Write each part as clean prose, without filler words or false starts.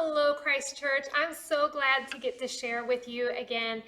Hello, Christ Church. I'm so glad to get to share with you again.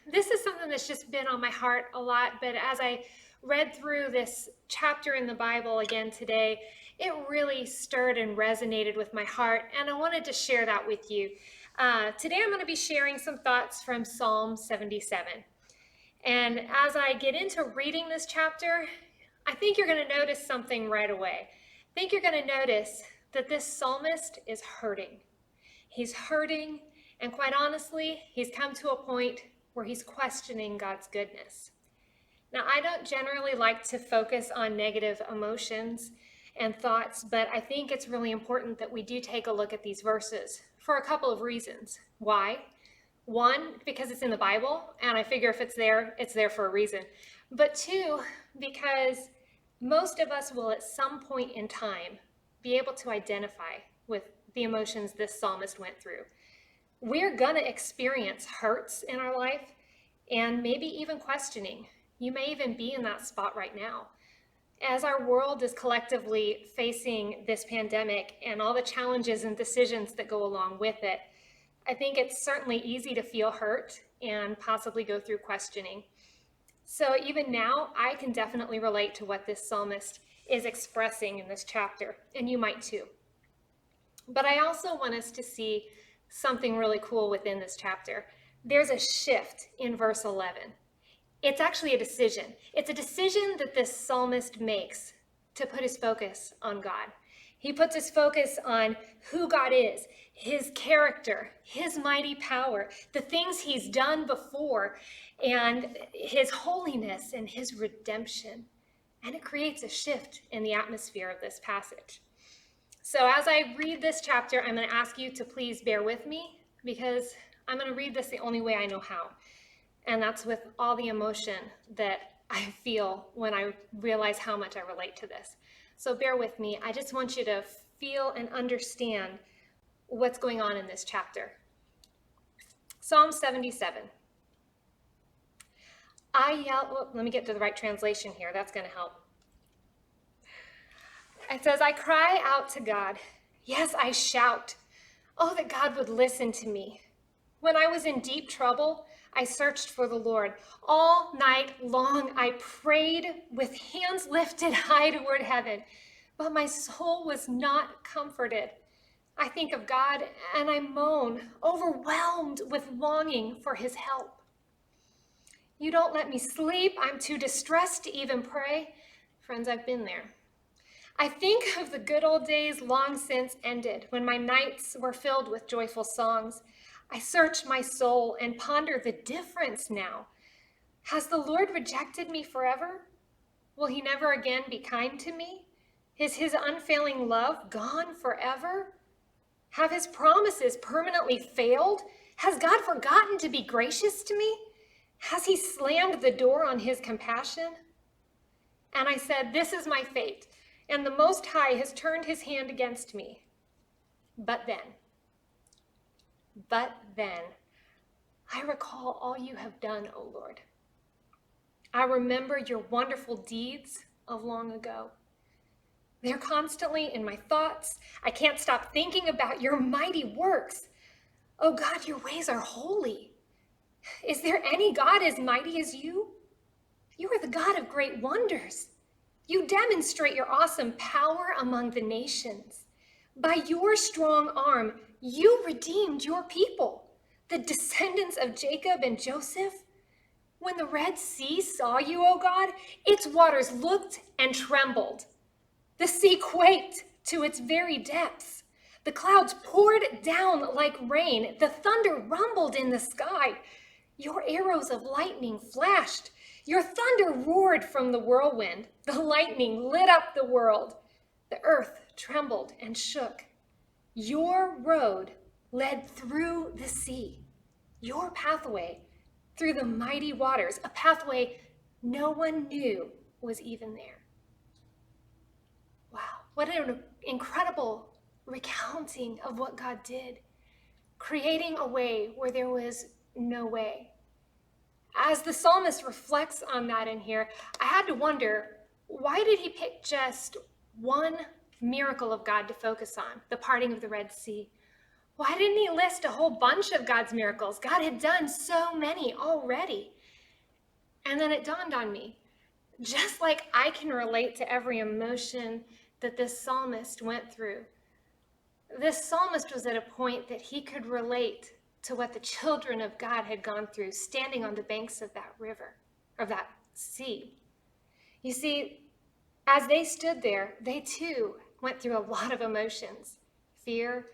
This is something that's just been on my heart a lot, but as I read through this chapter in the Bible again today, it really stirred and resonated with my heart, and I wanted to share that with you. Today, I'm going to be sharing some thoughts from Psalm 77. And as I get into reading this chapter, I think you're going to notice something right away. I think you're going to notice that this psalmist is hurting. He's hurting, and quite honestly, he's come to a point where he's questioning God's goodness. Now, I don't generally like to focus on negative emotions and thoughts, but I think it's really important that we do take a look at these verses for a couple of reasons. Why? One, because it's in the Bible, and I figure if it's there for a reason. But two, because most of us will at some point in time be able to identify with the emotions this psalmist went through. We're going to experience hurts in our life and maybe even questioning. You may even be in that spot right now. As our world is collectively facing this pandemic and all the challenges and decisions that go along with it, I think it's certainly easy to feel hurt and possibly go through questioning. So even now, I can definitely relate to what this psalmist is expressing in this chapter, and you might too. But I also want us to see something really cool within this chapter. There's a shift in verse 11. It's actually a decision. It's a decision that this psalmist makes to put his focus on God. He puts his focus on who God is, his character, his mighty power, the things he's done before, and his holiness and his redemption. And it creates a shift in the atmosphere of this passage. So as I read this chapter, I'm going to ask you to please bear with me because I'm going to read this the only way I know how. And that's with all the emotion that I feel when I realize how much I relate to this. So bear with me. I just want you to feel and understand what's going on in this chapter. Psalm 77. Let me get to the right translation here. That's going to help. It says, I cry out to God. Yes, I shout. Oh, that God would listen to me. When I was in deep trouble, I searched for the Lord. All night long, I prayed with hands lifted high toward heaven, but my soul was not comforted. I think of God and I moan, overwhelmed with longing for his help. You don't let me sleep. I'm too distressed to even pray. Friends, I've been there. I think of the good old days long since ended, when my nights were filled with joyful songs. I search my soul and ponder the difference now. Has the Lord rejected me forever? Will he never again be kind to me? Is his unfailing love gone forever? Have his promises permanently failed? Has God forgotten to be gracious to me? Has he slammed the door on his compassion? And I said, this is my fate, and the Most High has turned his hand against me. But then, I recall all you have done, O Lord. I remember your wonderful deeds of long ago. They're constantly in my thoughts. I can't stop thinking about your mighty works. Oh God, your ways are holy. Is there any God as mighty as you? You are the God of great wonders. You demonstrate your awesome power among the nations. By your strong arm, you redeemed your people, the descendants of Jacob and Joseph. When the Red Sea saw you, O God, its waters looked and trembled. The sea quaked to its very depths. The clouds poured down like rain. The thunder rumbled in the sky. Your arrows of lightning flashed. Your thunder roared from the whirlwind. The lightning lit up the world. The earth trembled and shook. Your road led through the sea. Your pathway through the mighty waters, a pathway no one knew was even there. Wow, what an incredible recounting of what God did, creating a way where there was no way. As the psalmist reflects on that in here, I had to wonder, why did he pick just one miracle of God to focus on, the parting of the Red Sea? Why didn't he list a whole bunch of God's miracles? God had done so many already. And then it dawned on me, just like I can relate to every emotion that this psalmist went through, this psalmist was at a point that he could relate to what the children of God had gone through standing on the banks of that river, or that sea. You see, as they stood there, they too went through a lot of emotions: fear,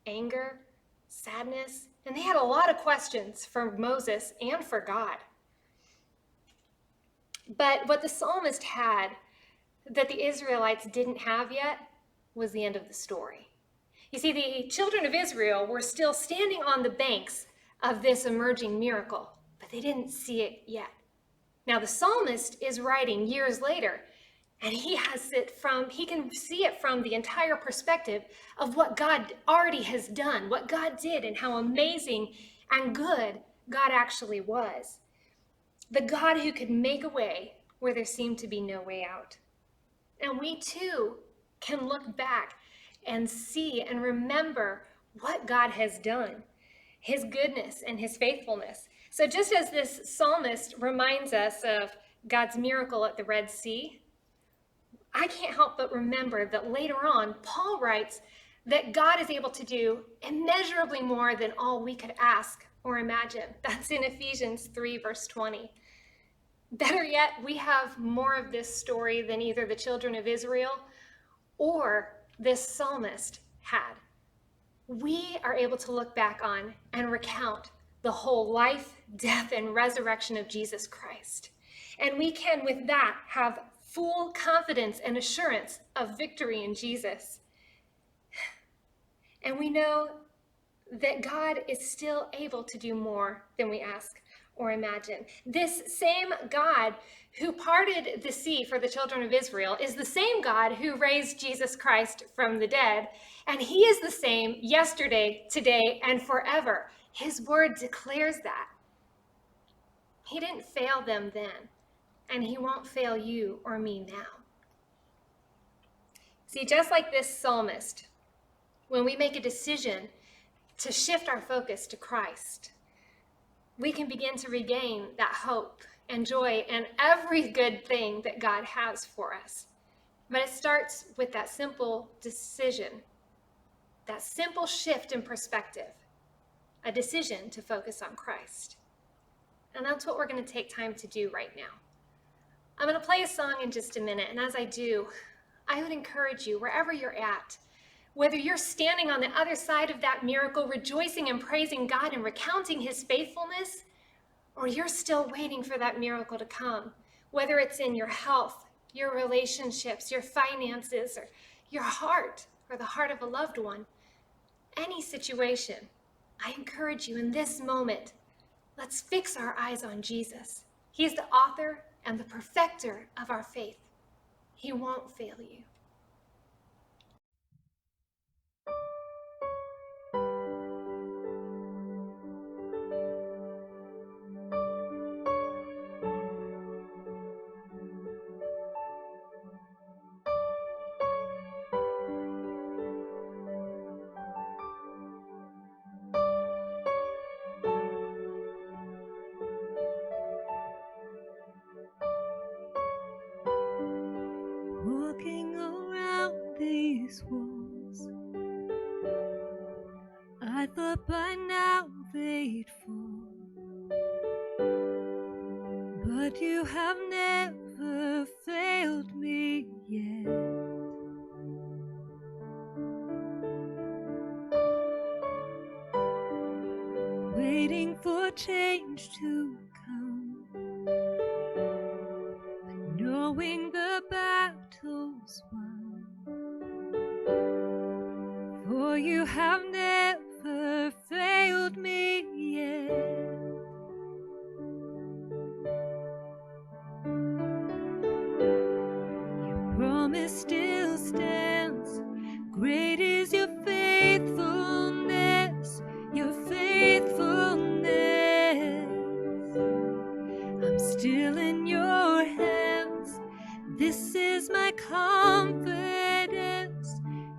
anger, sadness, and they had a lot of questions for Moses and for God. But what the psalmist had that the Israelites didn't have yet was the end of the story. You see, the children of Israel were still standing on the banks of this emerging miracle, but they didn't see it yet. Now, the psalmist is writing years later, and he can see it from the entire perspective of what God already has done, what God did, and how amazing and good God actually was. The God who could make a way where there seemed to be no way out. And we too can look back and see and remember what God has done, his goodness and his faithfulness. So just as this psalmist reminds us of God's miracle at the Red Sea, I can't help but remember that later on, Paul writes that God is able to do immeasurably more than all we could ask or imagine. That's in Ephesians 3, verse 20. Better yet, we have more of this story than either the children of Israel or this psalmist had. We are able to look back on and recount the whole life, death, and resurrection of Jesus Christ. And we can, with that, have full confidence and assurance of victory in Jesus. And we know that God is still able to do more than we ask or imagine. This same God who parted the sea for the children of Israel is the same God who raised Jesus Christ from the dead. And he is the same yesterday, today, and forever. His word declares that. He didn't fail them then, and he won't fail you or me now. See, just like this psalmist, when we make a decision to shift our focus to Christ, we can begin to regain that hope and joy and every good thing that God has for us. But it starts with that simple decision, that simple shift in perspective, a decision to focus on Christ. And that's what we're going to take time to do right now. I'm going to play a song in just a minute, and as I do, I would encourage you, wherever you're at, whether you're standing on the other side of that miracle, rejoicing and praising God and recounting his faithfulness, or you're still waiting for that miracle to come, whether it's in your health, your relationships, your finances, or your heart, or the heart of a loved one, any situation, I encourage you in this moment, let's fix our eyes on Jesus. He is the author and the perfecter of our faith. He won't fail you. Walking around these walls, I thought by now they'd fall, but you have never failed me yet. Waiting for change to come, but knowing the battle's won, for you have never failed me yet. Your promise still stands. Great is your faithfulness, your faithfulness. I'm still in your hands. This is my confidence.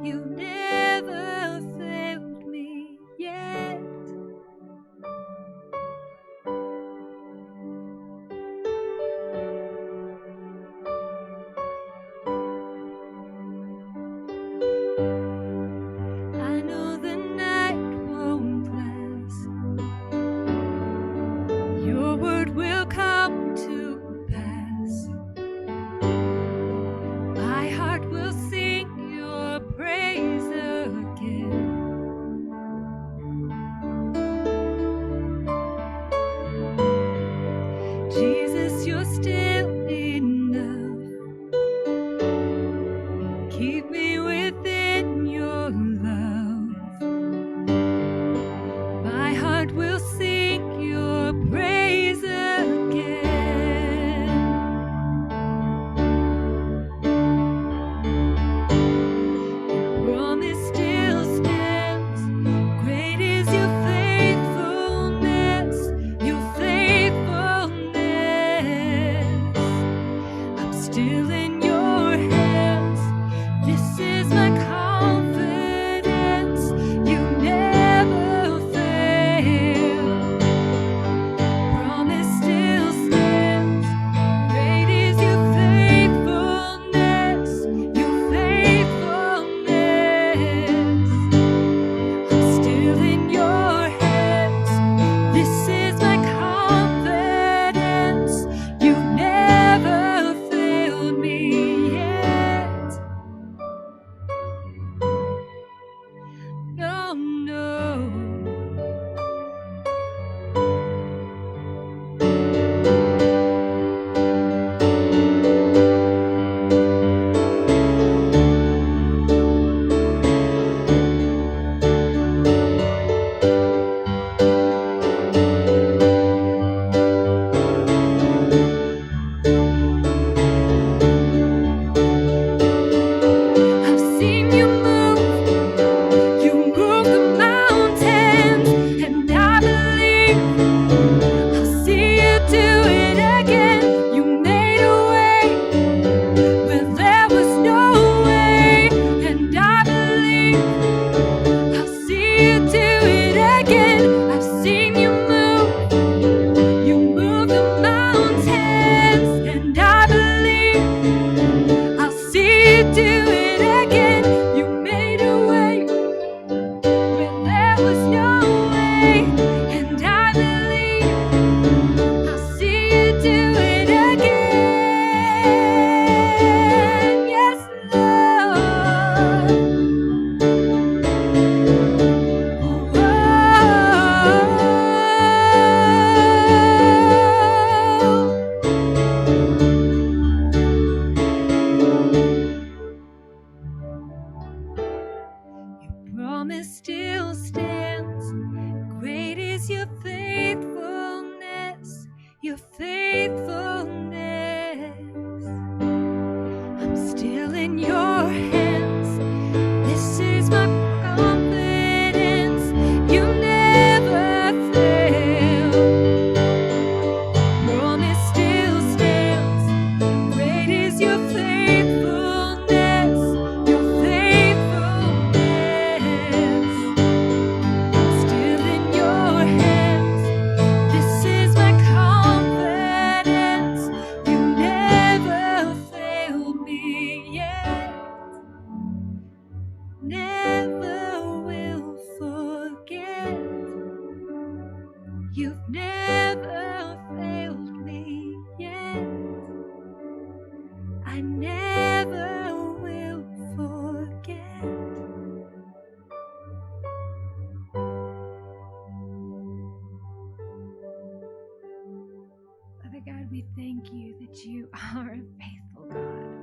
You never failed know. I've seen you move. You move the mountains, and I believe I'll see you do it again. You made a way where there was no way, and I believe I'll see you do it again. I've seen you move. You move the mountains, and I believe I'll see you do it again. You made a way where there was no way, and I believe I'll see you do it again. Yes, Lord. Your promise still stands. Great is your faithfulness, your faithfulness. I'm still in your hands. This is my confidence. You never fail. Promise still stands. Great is your faithfulness, your faithfulness. Still in your hands. This is my confidence. You never failed me yet. Never will forget. You've never failed me yet. I never will forget. Father God, we thank you that you are a faithful God,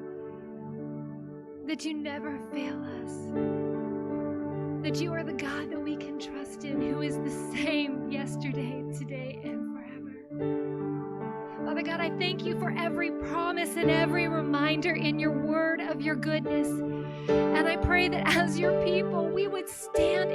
that you never fail us, that you are the God that we can trust in, who is the same yesterday, today, and forever. Father God, I thank you for every promise and every reminder in your word of your goodness. And I pray that as your people, we would stand